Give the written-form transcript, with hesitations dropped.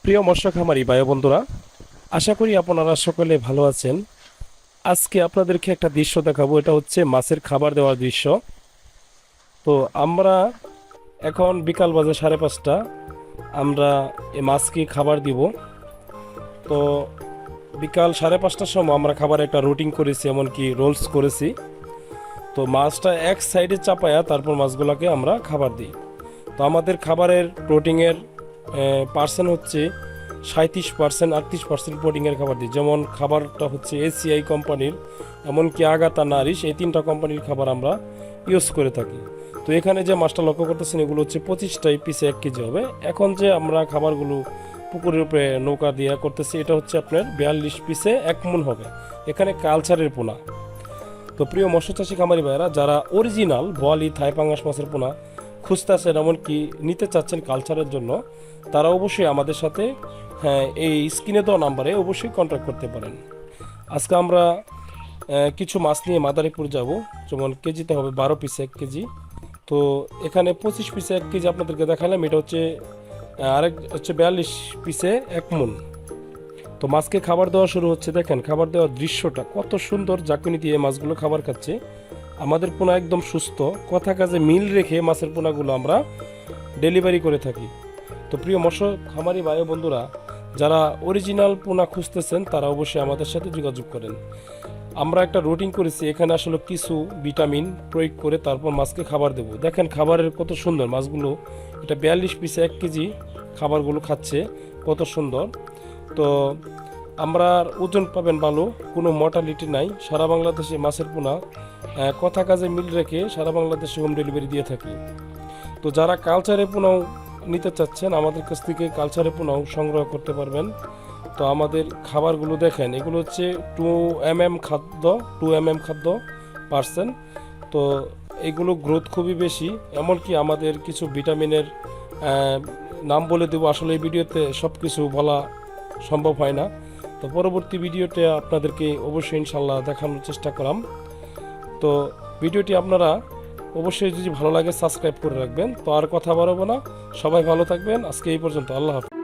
প্রিয় মৎস্য খামারি ভাই বন্ধুরা, আশা করি আপনারা সকলে ভালো আছেন। আজকে আপনাদেরকে একটা দৃশ্য দেখাবো। এটা হচ্ছে মাছের খাবার দেওয়ার দৃশ্য। তো আমরা এখন বিকাল বাজে 5:30। আমরা এই মাছকে খাবার দিব। তো বিকাল 5:30টার সময় আমরা খাবার একটা রুটিন করেছি, এমনকি রোলস করেছি। তো মাছটা এক সাইডে চাপায়া তারপর মাছগুলোকে আমরা খাবার দিই। তো আমাদের খাবারের প্রোটিনের পার্সেন্ট হচ্ছে 37%, 38% প্রোটিনের খাবার দিই। যেমন খাবারটা হচ্ছে এসিআই কোম্পানির, এমনকি আগাতা, নারিশ, এই 3টা কোম্পানির খাবার আমরা ইউজ করে থাকি। তো এখানে যে মাছটা লক্ষ্য করতেছেন, এগুলো হচ্ছে 25টাই পিসে 1 কেজি হবে। এখন যে আমরা খাবারগুলো পুকুরের উপরে নৌকা দিয়ে করতেছি, এটা হচ্ছে আপনার 42 পিসে 1 মণ হবে। এখানে কালচারের পোনা। তো প্রিয় মৎস্যচাষী খামারি ভাইয়েরা, যারা অরিজিনাল বোয়ালি, থাই, পাঙ্গাস মাছের পোনা খুঁজতেছেন, এমনকি নিতে চাচ্ছেন কালচারের জন্য, তারা অবশ্যই আমাদের সাথে এই স্ক্রিনে দেওয়া নাম্বারে অবশ্যই কন্ট্যাক্ট করতে পারেন। আজকে আমরা কিছু মাছ নিয়ে মাদারীপুর যাব। যেমন কেজিতে হবে 12 পিসে 1 কেজি। তো এখানে 25 পিসে 1 কেজি আপনাদেরকে দেখালাম। এটা হচ্ছে আরেক হচ্ছে 42 পিসে 1 মণ। তো মাছকে খাবার দেওয়া শুরু হচ্ছে। দেখেন খাবার দেওয়ার দৃশ্যটা কত সুন্দর। জাকুনি দিয়ে মাছগুলো খাবার খাচ্ছে। আমাদের পোনা একদম সুস্থ, কথা কাজে মিল রেখে মাছের পোনাগুলো আমরা ডেলিভারি করে থাকি। তো প্রিয় মৎস্য খামারি ভাই বন্ধুরা, যারা অরিজিনাল পোনা খুঁজতেছেন, তারা অবশ্যই আমাদের সাথে যোগাযোগ করেন। আমরা একটা রুটিন করেছি, এখানে আসলে কিছু ভিটামিন প্রয়োগ করে তারপর মাছকে খাবার দেব। দেখেন খাবারের কত সুন্দর মাছগুলো। এটা 42 পিসে 1 কেজি খাবারগুলো খাচ্ছে, কত সুন্দর। তো আমরা ওজন পাবেন ভালো, কোনো মর্টালিটি নাই। সারা বাংলাদেশে মাছের পোনা কথা কাজে মিল রেখে সারা বাংলাদেশে হোম ডেলিভারি দিয়ে থাকি। তো যারা কালচারে পোনাও নিতে চাচ্ছেন, আমাদের কাছ থেকে কালচারে পোনাও সংগ্রহ করতে পারবেন। তো আমাদের খাবারগুলো দেখেন, এগুলো হচ্ছে 2 mm খাদ্য, 2 mm খাদ্য পার্সেন্ট। তো এগুলো গ্রোথ খুবই বেশি। এমনকি আমাদের কিছু ভিটামিনের নাম বলে দেবো। আসলে এই ভিডিওতে সব কিছু বলা সম্ভব হয় না। তো পরবর্তী ভিডিওতে আপনাদেরকে অবশ্যই ইনশাল্লাহ দেখানোর চেষ্টা করাম। তো ভিডিওটি আপনারা অবশ্যই যদি ভালো লাগে সাবস্ক্রাইব করে রাখবেন। তো আর কথা বাড়াবো না, সবাই ভালো থাকবেন। আজকে এই পর্যন্ত, আল্লাহ হাফেজ।